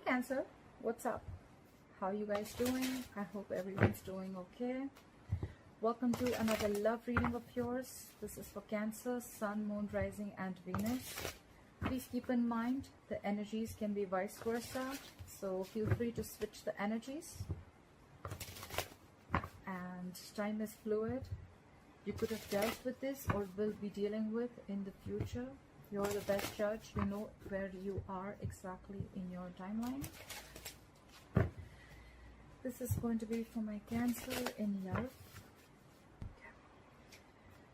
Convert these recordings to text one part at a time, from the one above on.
Cancer, what's up? How you guys doing? I hope everyone's doing okay. Welcome to another love reading of yours. This is for Cancer, Sun, Moon, Rising and Venus. Please keep in mind the energies can be vice versa, so feel free to switch the energies. And time is fluid. You could have dealt with this or will be dealing with in the future. You're the best judge. You know where you are exactly in your timeline. This is going to be for my Cancer in love.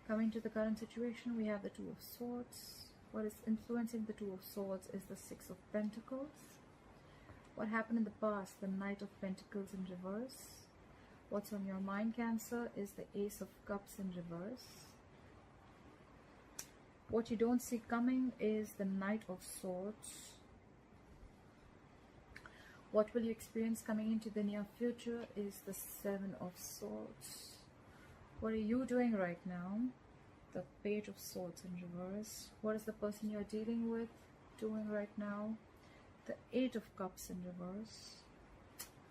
Coming to the current situation, we have the Two of Swords. What is influencing the Two of Swords is the Six of Pentacles. What happened in the past, the Knight of Pentacles in reverse. What's on your mind, Cancer, is the Ace of Cups in reverse. What you don't see coming is the Knight of Swords. What will you experience coming into the near future is the Seven of Swords. What are you doing right now? The Page of Swords in reverse. What is the person you're dealing with doing right now? The Eight of Cups in reverse.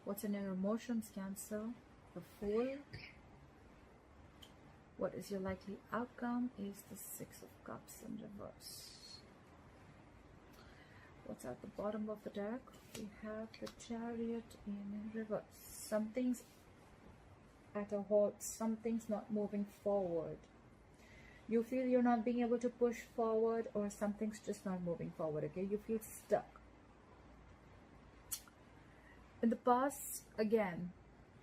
What's in your emotions, Cancer? The Fool. What is your likely outcome is the Six of Cups in reverse. What's at the bottom of the deck? We have the Chariot in reverse. Something's at a halt. Something's not moving forward. You feel you're not being able to push forward, or something's just not moving forward, okay? You feel stuck. In the past, again,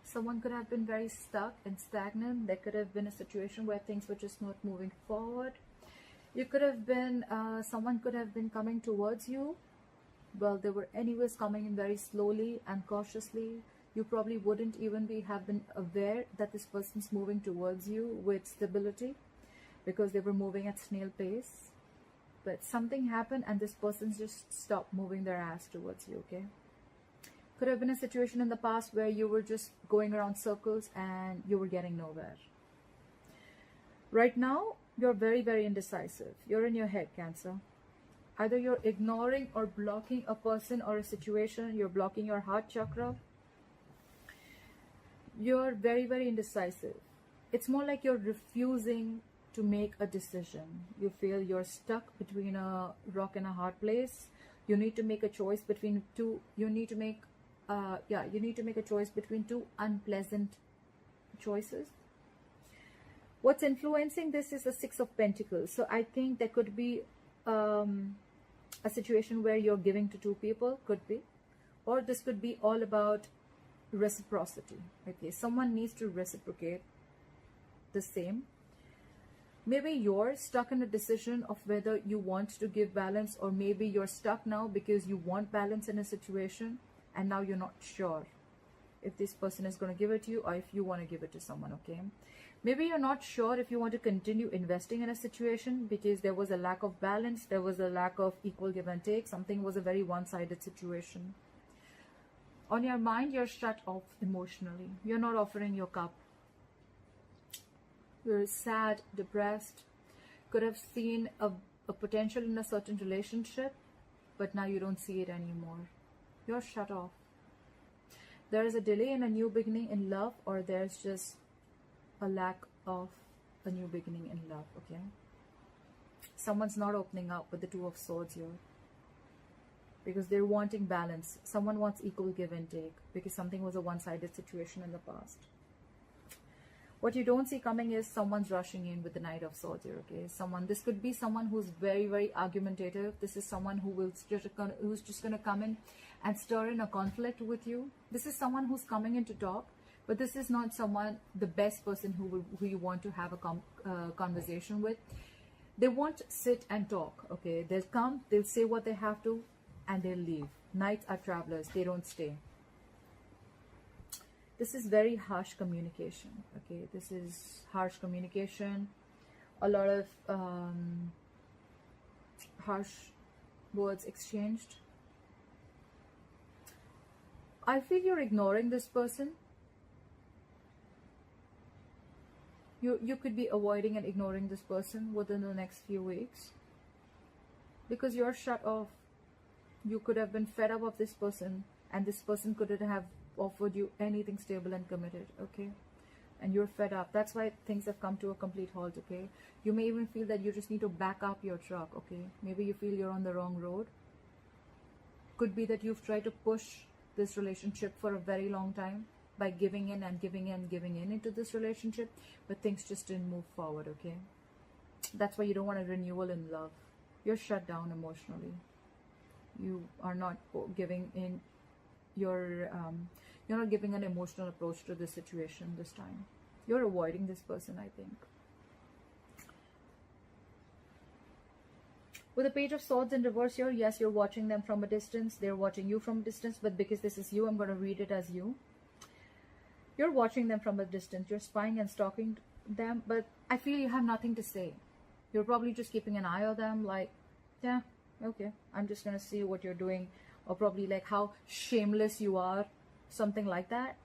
someone could have been very stuck and stagnant. There could have been a situation where things were just not moving forward. You could have been, someone could have been coming towards you. Well, they were anyways coming in very slowly and cautiously. You probably wouldn't even have been aware that this person's moving towards you with stability, because they were moving at snail pace. But something happened and this person just stopped moving their ass towards you, okay? Could have been a situation in the past where you were just going around circles and you were getting nowhere. Right now, you're very, very indecisive. You're in your head, Cancer. Either you're ignoring or blocking a person or a situation. You're blocking your heart chakra. You're very, very indecisive. It's more like you're refusing to make a decision. You feel you're stuck between a rock and a hard place. You need to make a choice between two. You need to make a choice between two unpleasant choices. What's influencing this is the Six of Pentacles. So I think there could be a situation where you're giving to two people, could be, or this could be all about reciprocity. Okay, someone needs to reciprocate the same. Maybe you're stuck in a decision of whether you want to give balance, or maybe you're stuck now because you want balance in a situation and now you're not sure if this person is going to give it to you or if you want to give it to someone, okay? Maybe you're not sure if you want to continue investing in a situation because there was a lack of balance, there was a lack of equal give and take, something was a very one-sided situation. On your mind, you're shut off emotionally. You're not offering your cup. You're sad, depressed, could have seen a potential in a certain relationship, but now you don't see it anymore. You're shut off. There is a delay in a new beginning in love, or there's just a lack of a new beginning in love, okay? Someone's not opening up with the Two of Swords here because they're wanting balance. Someone wants equal give and take because something was a one-sided situation in the past. What you don't see coming is someone's rushing in with the Knight of Swords here, okay? This could be someone who's very, very argumentative. This is someone who's just going to come in and stir in a conflict with you. This is someone who's coming in to talk, but this is not someone, the best person who you want to have a conversation with. They won't sit and talk, okay? They'll come, they'll say what they have to, and they'll leave. Knights are travelers. They don't stay. This is very harsh communication, okay? This is harsh communication, a lot of harsh words exchanged. I feel you're ignoring this person. You could be avoiding and ignoring this person within the next few weeks because you're shut off. You could have been fed up of this person, and this person couldn't have offered you anything stable and committed, okay? And you're fed up. That's why things have come to a complete halt, okay? You may even feel that you just need to back up your truck, okay? Maybe you feel you're on the wrong road. Could be that you've tried to push this relationship for a very long time by giving in and giving in and giving in into this relationship, but things just didn't move forward, okay? That's why you don't want a renewal in love. You're shut down emotionally. You are not giving in you're not giving an emotional approach to this situation this time. You're avoiding this person, I think. With the Page of Swords in reverse here, yes, you're watching them from a distance. They're watching you from a distance, but because this is you, I'm going to read it as you. You're watching them from a distance. You're spying and stalking them, but I feel you have nothing to say. You're probably just keeping an eye on them, like, yeah, okay, I'm just going to see what you're doing, or probably like how shameless you are, something like that.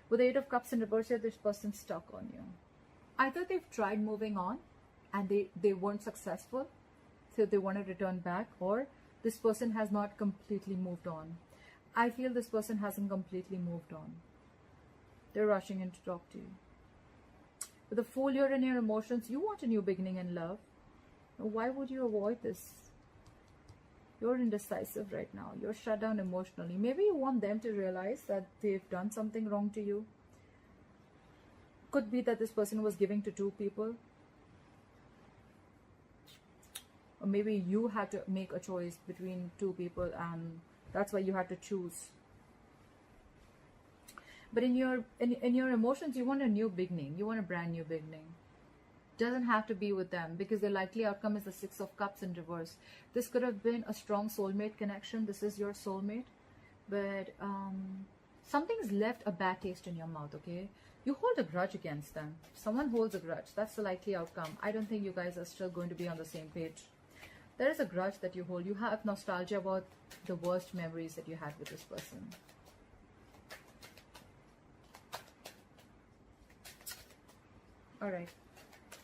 With the Eight of Cups in reverse here, this person's stuck on you. Either they've tried moving on and they weren't successful, so they want to return back, or this person has not completely moved on. I feel this person hasn't completely moved on. They're rushing in to talk to you. With the Fool here in your emotions, you want a new beginning in love. Why would you avoid this? You're indecisive right now. You're shut down emotionally. Maybe you want them to realize that they've done something wrong to you. Could be that this person was giving to two people. Or maybe you had to make a choice between two people and that's why you had to choose. But in your emotions, you want a new beginning. You want a brand new beginning. Doesn't have to be with them, because the likely outcome is the Six of Cups in reverse. This could have been a strong soulmate connection. This is your soulmate. But something's left a bad taste in your mouth, okay? You hold a grudge against them. Someone holds a grudge. That's the likely outcome. I don't think you guys are still going to be on the same page. There is a grudge that you hold. You have nostalgia about the worst memories that you had with this person. Alright,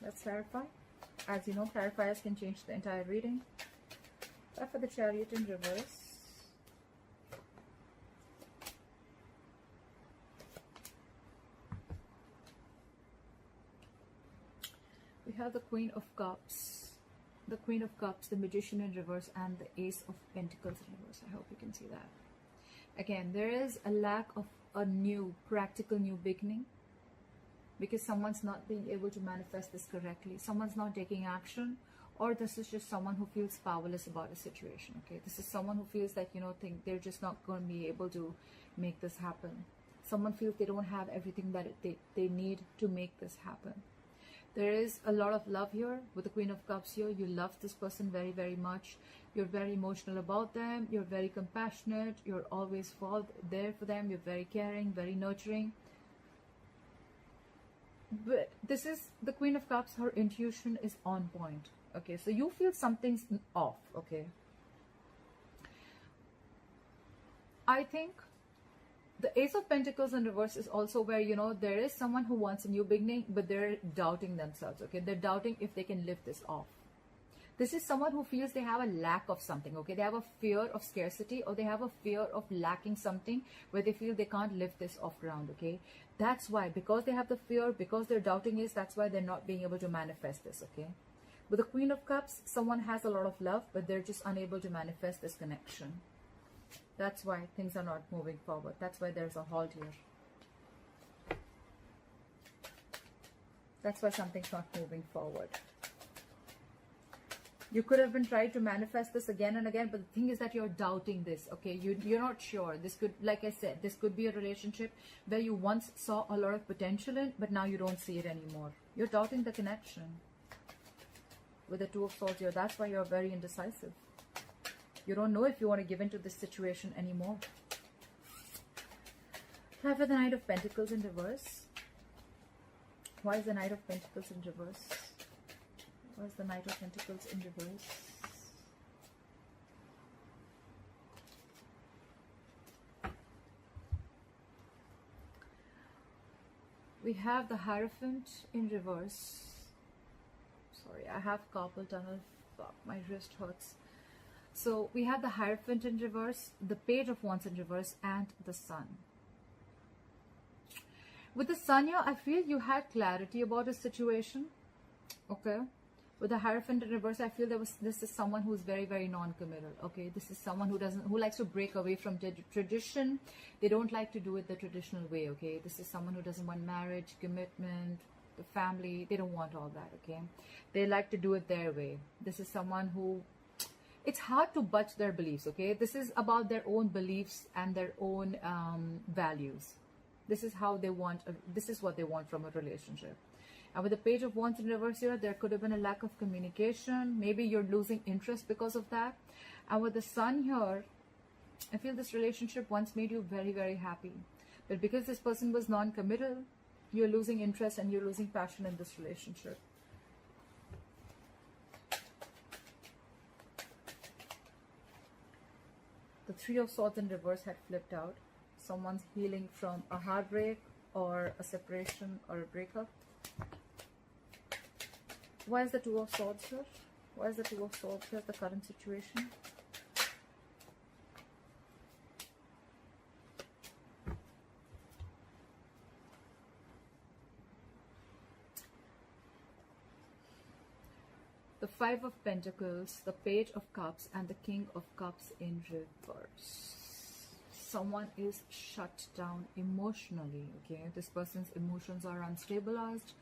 let's clarify. As you know, clarifiers can change the entire reading. But for the Chariot in reverse, we have the Queen of Cups, the Queen of Cups, the Magician in reverse, and the Ace of Pentacles in reverse. I hope you can see that. Again, there is a lack of a new, practical new beginning, because someone's not being able to manifest this correctly. Someone's not taking action, or this is just someone who feels powerless about a situation, okay? This is someone who feels like, you know, think they're just not going to be able to make this happen. Someone feels they don't have everything that they need to make this happen. There is a lot of love here with the Queen of Cups here. You love this person very, very much. You're very emotional about them. You're very compassionate. You're always there for them. You're very caring, very nurturing. But this is the Queen of Cups. Her intuition is on point. Okay, so you feel something's off. Okay, I think the Ace of Pentacles in reverse is also where, you know, there is someone who wants a new beginning, but they're doubting themselves. Okay, they're doubting if they can lift this off. This is someone who feels they have a lack of something. Okay, they have a fear of scarcity, or they have a fear of lacking something where they feel they can't lift this off ground. Okay, that's why, because they have the fear, because they're doubting is, that's why they're not being able to manifest this. Okay, with the Queen of Cups, someone has a lot of love, but they're just unable to manifest this connection. That's why things are not moving forward. That's why there's a halt here. That's why something's not moving forward. You could have been trying to manifest this again and again, but the thing is that you're doubting this, okay? You're not sure. This could, like I said, this could be a relationship where you once saw a lot of potential in, but now you don't see it anymore. You're doubting the connection. With the Two of Swords here, that's why you're very indecisive. You don't know if you want to give into this situation anymore. Now for the Knight of Pentacles in reverse. Why is the Knight of Pentacles in reverse? Why is the Knight of Pentacles in reverse? We have the Hierophant in reverse. Sorry, I have carpal tunnel fuck, my wrist hurts. So we have the Hierophant in reverse, the Page of Wands in reverse, and the Sun. With the Sun here, I feel you had clarity about a situation. Okay. With the Hierophant in reverse, I feel this is someone who's very, very non-committal. Okay. This is someone who likes to break away from tradition. They don't like to do it the traditional way. Okay. This is someone who doesn't want marriage, commitment, the family. They don't want all that. Okay. They like to do it their way. This is someone who, it's hard to budge their beliefs. Okay. This is about their own beliefs and their own values. This is how they want, this is what they want from a relationship. And with the Page of Wands in reverse here, there could have been a lack of communication. Maybe you're losing interest because of that. And with the Sun here, I feel this relationship once made you very, very happy. But because this person was non-committal, you're losing interest and you're losing passion in this relationship. The Three of Swords in reverse had flipped out. Someone's healing from a heartbreak or a separation or a breakup. Why is the Two of Swords here? Why is the Two of Swords here, the current situation? The Five of Pentacles, the Page of Cups, and the King of Cups in reverse. Someone is shut down emotionally. Okay, this person's emotions are unstabilized.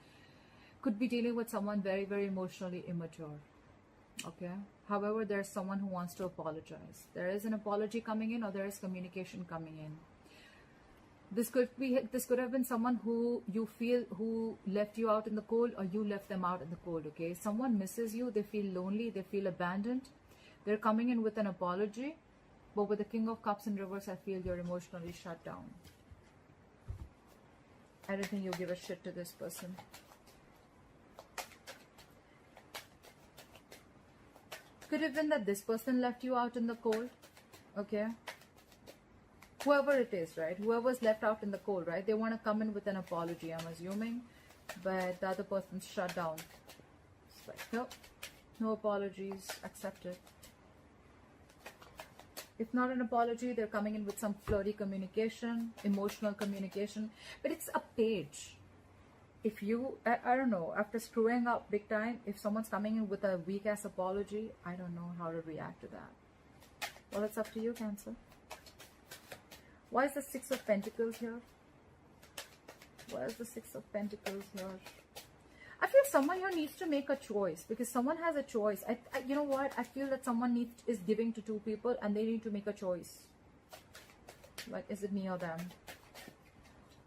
Could be dealing with someone very, very emotionally immature. Okay, however, there's someone who wants to apologize. There is an apology coming in, or there is communication coming in. This could have been someone who you feel who left you out in the cold, or you left them out in the cold. Okay, someone misses you, they feel lonely, they feel abandoned. They're coming in with an apology. But with the King of Cups in reverse, I feel you're emotionally shut down. I don't think you give a shit to this person. Could have been that this person left you out in the cold. Okay. Whoever it is, right? Whoever's left out in the cold, right? They want to come in with an apology, I'm assuming. But the other person's shut down. It's like, no, no apologies, accept it. If not an apology, they're coming in with some flirty communication, emotional communication. But it's a page. If you, I don't know, after screwing up big time, if someone's coming in with a weak-ass apology, I don't know how to react to that. Well, it's up to you, Cancer. Why is the Six of Pentacles here? Why is the Six of Pentacles here? I feel someone here needs to make a choice, because someone has a choice. You know what? I feel that someone is giving to two people and they need to make a choice. Like, is it me or them?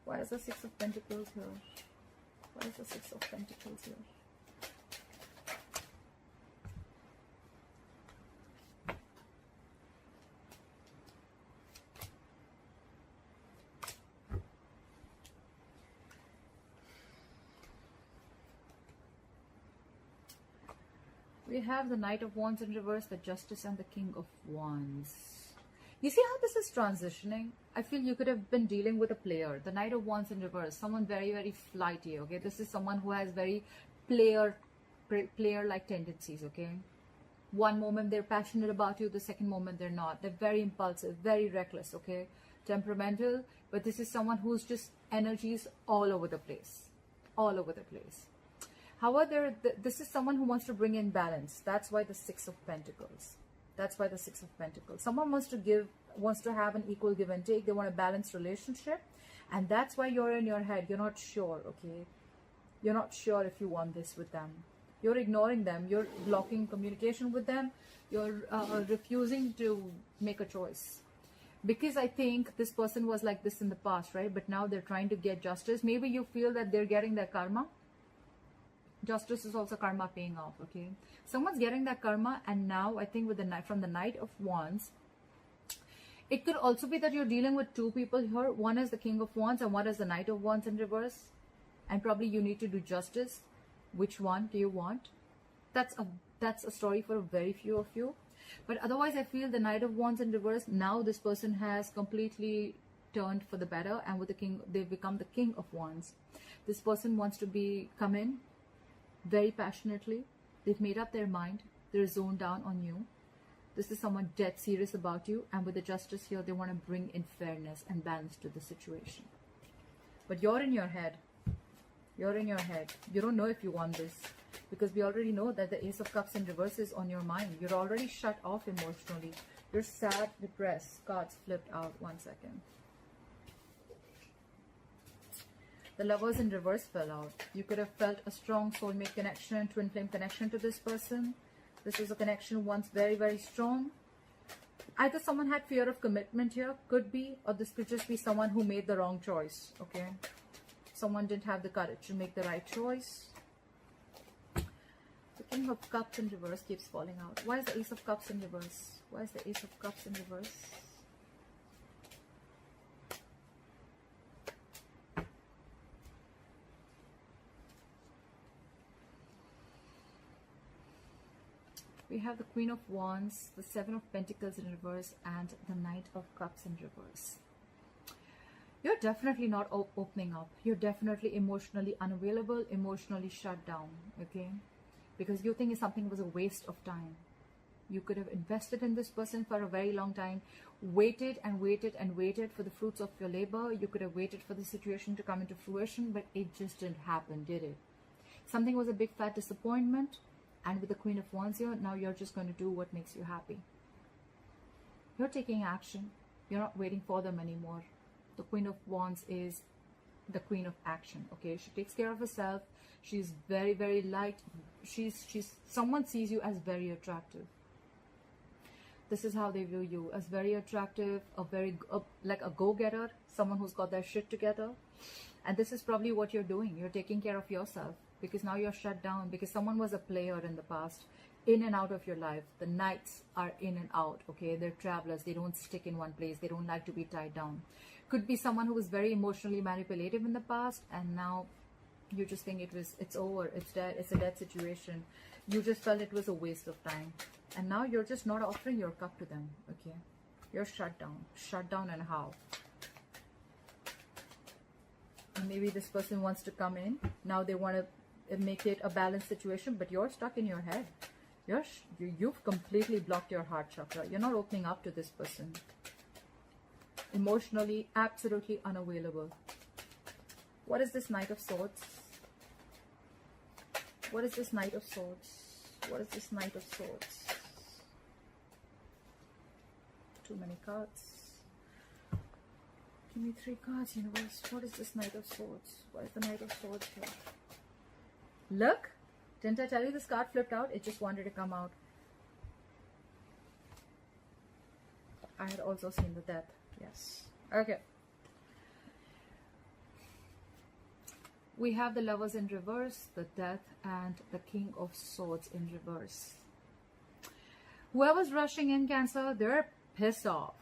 Why is the Six of Pentacles here? Why is the Six of Pentacles here? We have the Knight of Wands in reverse, the Justice, and the King of Wands. You see how this is transitioning? I feel you could have been dealing with a player. The Knight of Wands in reverse, someone very, very flighty, okay? This is someone who has very player-like tendencies, okay? One moment they're passionate about you, the second moment they're not. They're very impulsive, very reckless, okay? Temperamental, but this is someone who's just energies all over the place. All over the place. However, this is someone who wants to bring in balance. That's why the Six of Pentacles. That's why the Six of Pentacles. Someone wants to have an equal give and take. They want a balanced relationship. And that's why you're in your head. You're not sure, okay? You're not sure if you want this with them. You're ignoring them. You're blocking communication with them. You're refusing to make a choice. Because I think this person was like this in the past, right? But now they're trying to get justice. Maybe you feel that they're getting their karma. Justice is also karma paying off, okay? Someone's getting that karma, and now I think with the from the Knight of Wands, it could also be that you're dealing with two people here. One is the King of Wands and one is the Knight of Wands in reverse. And probably you need to do justice. Which one do you want? That's a story for a very few of you. But otherwise, I feel the Knight of Wands in reverse, now this person has completely turned for the better, and with the King, they've become the King of Wands. This person wants to come in very passionately. They've made up their mind. They're zoned down on you. This is someone dead serious about you, and with the justice here, they want to bring in fairness and balance to the situation. But you're in your head. You're in your head. You don't know if you want this, because we already know that the Ace of Cups in reverse is on your mind. You're already shut off emotionally. You're sad, depressed. Cards flipped out. 1 second. The Lovers in reverse fell out. You could have felt a strong soulmate connection, twin flame connection to this person. This was a connection once very, very strong. Either someone had fear of commitment here, could be, or this could just be someone who made the wrong choice, okay? Someone didn't have the courage to make the right choice. The King of Cups in reverse keeps falling out. Why is the Ace of Cups in reverse? Why is the Ace of Cups in reverse? We have the Queen of Wands, the Seven of Pentacles in reverse, and the Knight of Cups in reverse. You're definitely not opening up. You're definitely emotionally unavailable, emotionally shut down, okay? Because you think something was a waste of time. You could have invested in this person for a very long time, waited and waited and waited for the fruits of your labor. You could have waited for the situation to come into fruition, but it just didn't happen, did it? Something was a big fat disappointment. And with the Queen of Wands here, now you're just going to do what makes you happy. You're taking action. You're not waiting for them anymore. The Queen of Wands is the Queen of action, okay? She takes care of herself. She's very, very light. Someone sees you as very attractive. This is how they view you, as very attractive, like a go-getter, someone who's got their shit together. And this is probably what you're doing. You're taking care of yourself. Because now you're shut down, because someone was a player in the past, in and out of your life. The knights are in and out, okay? They're travelers. They don't stick in one place. They don't like to be tied down. Could be someone who was very emotionally manipulative in the past, and now you just think it's over, it's dead, it's a dead situation. You just felt it was a waste of time. And now you're just not offering your cup to them, okay? You're shut down. Shut down, and how? And maybe this person wants to come in. Now they want to make it a balanced situation, but you're stuck in your head. You've completely blocked your heart chakra. You're not opening up to this person. Emotionally, absolutely unavailable. What is this Knight of Swords? What is this Knight of Swords? What is this Knight of Swords? Too many cards. Give me 3 cards, universe. What is this Knight of Swords? What is the Knight of Swords here? Look, didn't I tell you this card flipped out? It just wanted to come out. I had also seen the Death. Yes. Okay. We have the Lovers in reverse, the Death, and the King of Swords in reverse. Whoever's rushing in, Cancer, they're pissed off.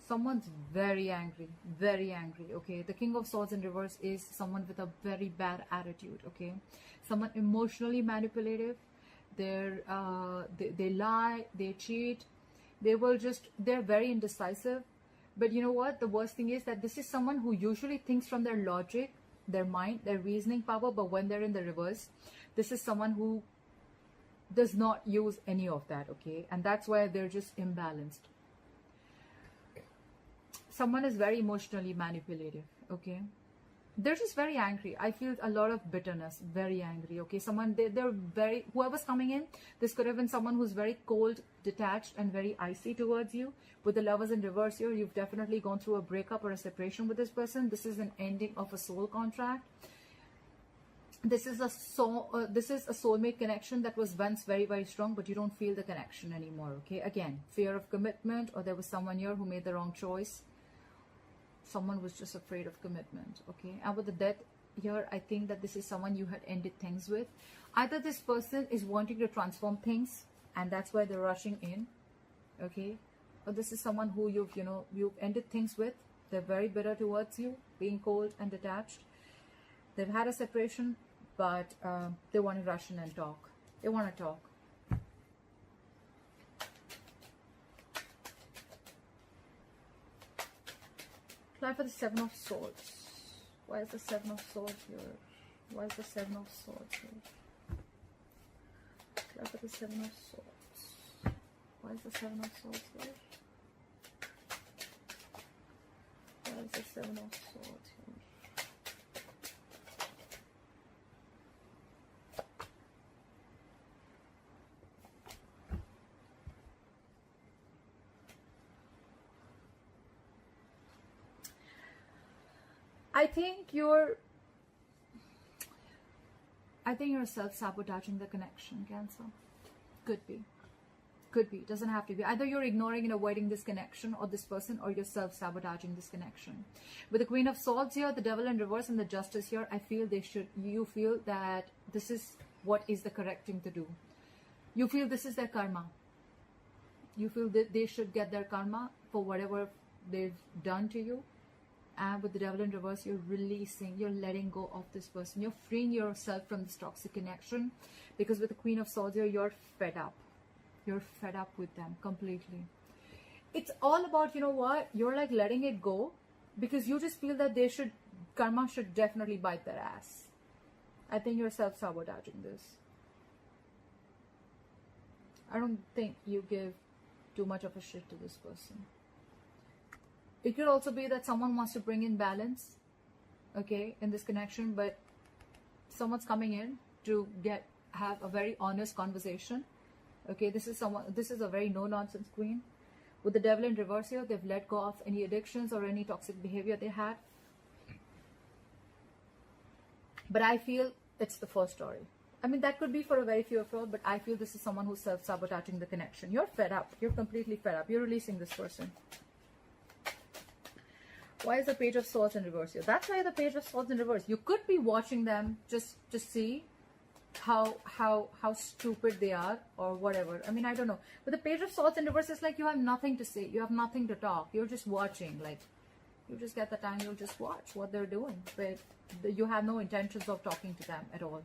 Someone's very angry, okay? The King of Swords in reverse is someone with a very bad attitude, okay? Someone emotionally manipulative. They lie, they cheat, they're very indecisive. But you know what? The worst thing is that this is someone who usually thinks from their logic, their mind, their reasoning power, but when they're in the reverse, this is someone who does not use any of that, okay? And that's why they're just imbalanced. Someone is very emotionally manipulative, okay? They're just very angry. I feel a lot of bitterness, very angry, okay? They're very, whoever's coming in, this could have been someone who's very cold, detached, and very icy towards you. With the Lovers in reverse here, you've definitely gone through a breakup or a separation with this person. This is an ending of a soul contract. This is a soulmate connection that was once very, very strong, but you don't feel the connection anymore, okay? Again, fear of commitment, or there was someone here who made the wrong choice. Someone was just afraid of commitment, okay? And with the Death here, I think that this is someone you had ended things with. Either this person is wanting to transform things, and that's why they're rushing in, okay? Or this is someone who you've ended things with. They're very bitter towards you, being cold and detached. They've had a separation, but they want to rush in and talk. They want to talk. Apply for the Seven of Swords. Why is the Seven of Swords here? Why is the Seven of Swords here? Apply for the Seven of Swords. Why is the Seven of Swords here? Why is the Seven of Swords here? I think you're self-sabotaging the connection, Cancer. Could be. Could be. Doesn't have to be. Either you're ignoring and avoiding this connection or this person, or you're self-sabotaging this connection. With the Queen of Swords here, the Devil in reverse, and the Justice here, I feel you feel that this is what is the correct thing to do. You feel this is their karma. You feel that they should get their karma for whatever they've done to you. And with the Devil in reverse, you're releasing, you're letting go of this person. You're freeing yourself from this toxic connection. Because with the Queen of Swords here, you're fed up. You're fed up with them completely. It's all about, you know what? You're like letting it go. Because you just feel that karma should definitely bite their ass. I think you're self-sabotaging this. I don't think you give too much of a shit to this person. It could also be that someone wants to bring in balance, okay, in this connection, but someone's coming in to have a very honest conversation. Okay, this is a very no-nonsense queen. With the Devil in reverse here, they've let go of any addictions or any toxic behavior they had. But I feel it's the first story. I mean, that could be for a very few of you, but I feel this is someone who's self-sabotaging the connection. You're fed up. You're completely fed up. You're releasing this person. Why is the Page of Swords in reverse here? That's why the Page of Swords in reverse. You could be watching them just to see how stupid they are or whatever. I mean, I don't know. But the Page of Swords in reverse is like you have nothing to say. You have nothing to talk. You're just watching. Like, you just get the time. You'll just watch what they're doing. But you have no intentions of talking to them at all.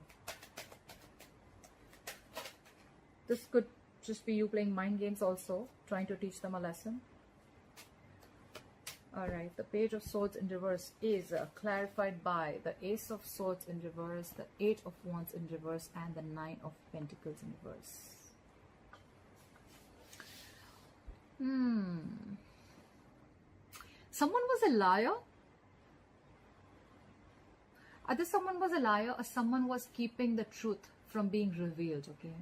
This could just be you playing mind games also. Trying to teach them a lesson. Alright, the Page of Swords in reverse is clarified by the Ace of Swords in reverse, the 8 of Wands in reverse, and the 9 of Pentacles in reverse. Someone was a liar. Either someone was a liar or someone was keeping the truth from being revealed, okay?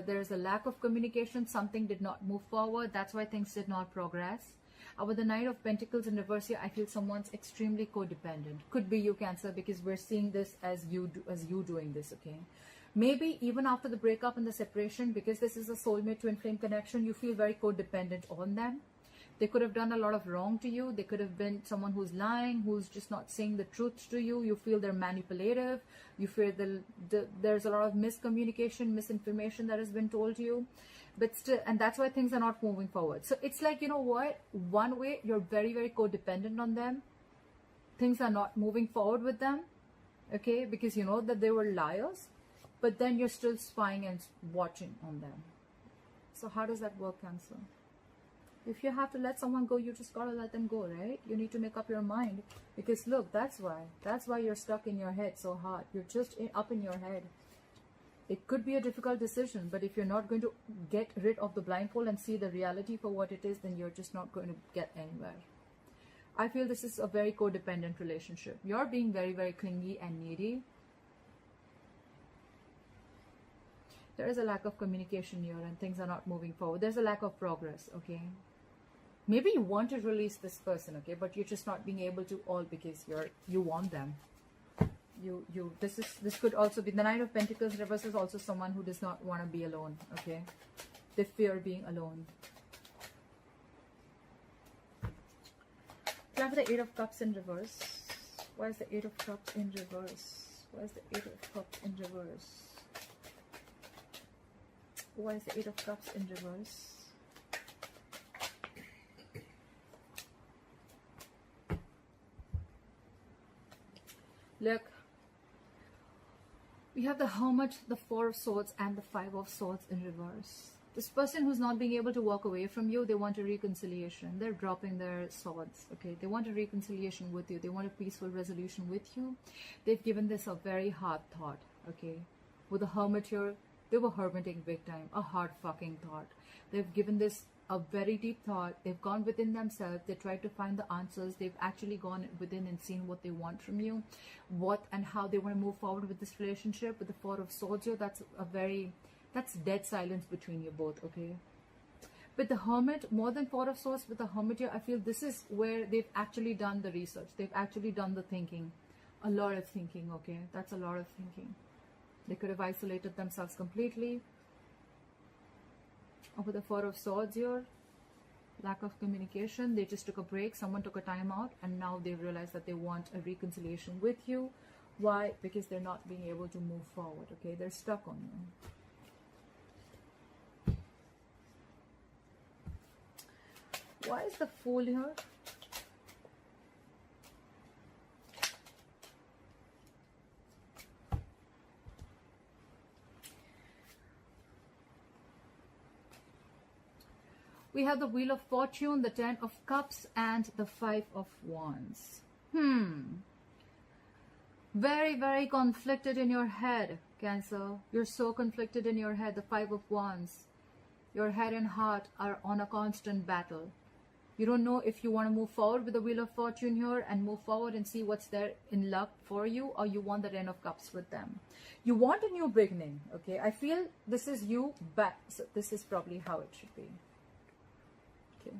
There's a lack of communication. Something did not move forward. That's why things did not progress. With the Knight of Pentacles in reverse here, I feel someone's extremely codependent. Could be you, Cancer, because we're seeing this as you doing this, okay? Maybe even after the breakup and the separation, because this is a soulmate twin flame connection, you feel very codependent on them. They could have done a lot of wrong to you. They could have been someone who's lying, who's just not saying the truth to you. You feel they're manipulative. You feel there's a lot of miscommunication, misinformation that has been told to you. But still, and that's why things are not moving forward. So it's like, you know what? One way, you're very, very codependent on them. Things are not moving forward with them. Okay? Because you know that they were liars. But then you're still spying and watching on them. So how does that work, Cancer? If you have to let someone go, you just gotta let them go, right? You need to make up your mind. Because look, that's why you're stuck in your head so hard. You're just up in your head. It could be a difficult decision, but if you're not going to get rid of the blindfold and see the reality for what it is, then you're just not going to get anywhere. I feel this is a very codependent relationship. You're being very, very clingy and needy. There is a lack of communication here and things are not moving forward. There's a lack of progress, okay? Maybe you want to release this person, okay? But you're just not being able to all because you want them. This could also be the Knight of Pentacles reverse is also someone who does not want to be alone, okay? They fear being alone. We have the 8 of Cups in reverse. Why is the 8 of Cups in reverse? Why is the 8 of Cups in reverse? Why is the 8 of Cups in reverse? Look, we have the Hermit, the 4 of Swords, and the 5 of Swords in reverse. This person who's not being able to walk away from you, they want a reconciliation. They're dropping their swords, okay? They want a reconciliation with you. They want a peaceful resolution with you. They've given this a very hard thought, okay? With the Hermit here, They were hermiting big time, a hard fucking thought. They've given this a very deep thought. They've gone within themselves. They tried to find the answers. They've actually gone within and seen what they want from you, what and how they want to move forward with this relationship. With the Four of Swords here, that's dead silence between you both, okay? With the Hermit, more than Four of Swords, with the Hermit here, I feel this is where they've actually done the research. They've actually done the thinking. A lot of thinking, okay? That's a lot of thinking. They could have isolated themselves completely. With the Four of Swords here, lack of communication. They just took a break. Someone took a time out, and now they realize that they want a reconciliation with you. Why? Because they're not being able to move forward, okay? They're stuck on you. Why is the Fool here? We have the Wheel of Fortune, the Ten of Cups, and the Five of Wands. Very, very conflicted in your head, Cancer. You're so conflicted in your head. The Five of Wands. Your head and heart are on a constant battle. You don't know if you want to move forward with the Wheel of Fortune here and move forward and see what's there in luck for you, or you want the Ten of Cups with them. You want a new beginning, okay? I feel this is you back. So this is probably how it should be. Okay,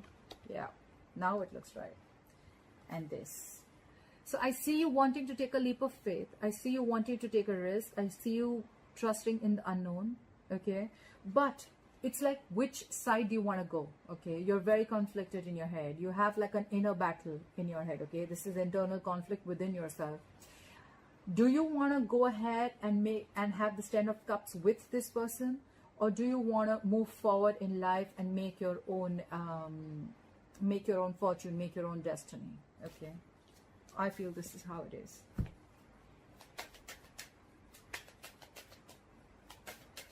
yeah, now it looks right. And this. So I see you wanting to take a leap of faith. I see you wanting to take a risk. I see you trusting in the unknown, okay? But it's like, which side do you want to go, okay? You're very conflicted in your head. You have like an inner battle in your head, okay? This is internal conflict within yourself. Do you want to go ahead and have this Ten of Cups with this person? Or do you want to move forward in life and make your own fortune, make your own destiny? Okay, I feel this is how it is.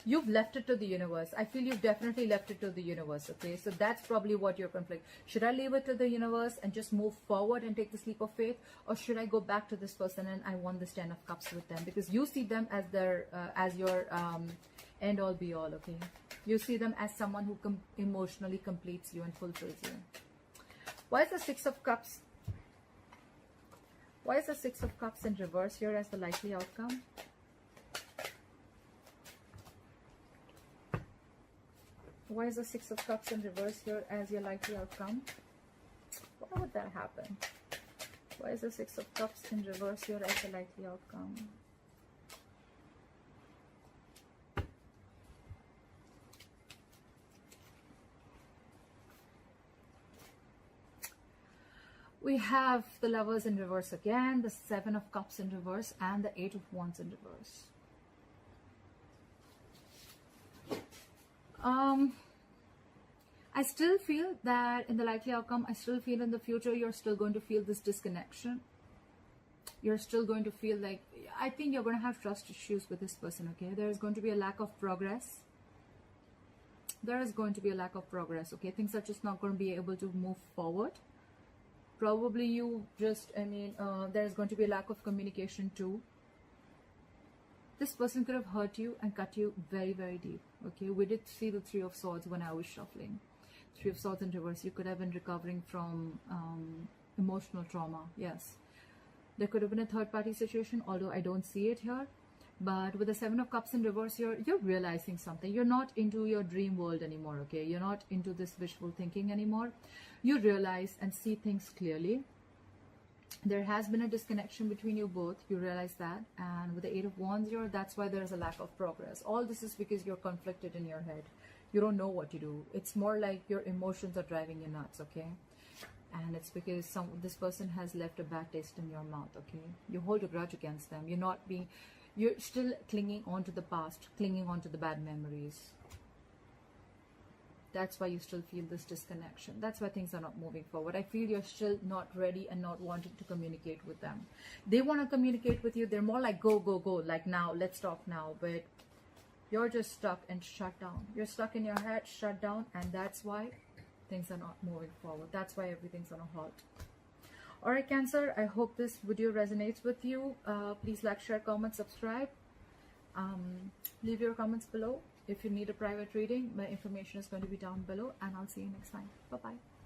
You've left it to the universe. I feel you've definitely left it to the universe. Okay, so that's probably what your conflict. Should I leave it to the universe and just move forward and take this leap of faith, or should I go back to this person and I want this Ten of Cups with them? Because you see them as their as your end all be all, okay? You see them as someone who emotionally completes you and fulfills you. Why is the Six of Cups? Why is the Six of Cups in reverse here as the likely outcome? Why is the Six of Cups in reverse here as your likely outcome? Why would that happen? Why is the Six of Cups in reverse here as the likely outcome? We have the Lovers in reverse again, the Seven of Cups in reverse, and the Eight of Wands in reverse. I still feel that in the likely outcome, I still feel in the future, you're still going to feel this disconnection. You're still going to feel like, I think you're going to have trust issues with this person, okay? There is going to be a lack of progress. There is going to be a lack of progress, okay? Things are just not going to be able to move forward. Probably you just, there's going to be a lack of communication too. This person could have hurt you and cut you very, very deep, okay? We did see the Three of Swords when I was shuffling. Three of Swords in reverse. You could have been recovering from emotional trauma, yes. There could have been a third-party situation, although I don't see it here. But with the Seven of Cups in reverse here, you're realizing something. You're not into your dream world anymore, okay? You're not into this wishful thinking anymore. You realize and see things clearly. There has been a disconnection between you both. You realize that. And with the Eight of Wands here, that's why there's a lack of progress. All this is because you're conflicted in your head. You don't know what to do. It's more like your emotions are driving you nuts, okay? And it's because this person has left a bad taste in your mouth, okay? You hold a grudge against them. You're still clinging on to the past, clinging on to the bad memories. That's why you still feel this disconnection. That's why things are not moving forward. I feel you're still not ready and not wanting to communicate with them. They want to communicate with you. They're more like, go, go, go. Like now, let's talk now. But you're just stuck and shut down. You're stuck in your head, shut down. And that's why things are not moving forward. That's why everything's on a halt. Alright, Cancer, I hope this video resonates with you. Please like, share, comment, subscribe. Leave your comments below. If you need a private reading, my information is going to be down below, and I'll see you next time. Bye bye.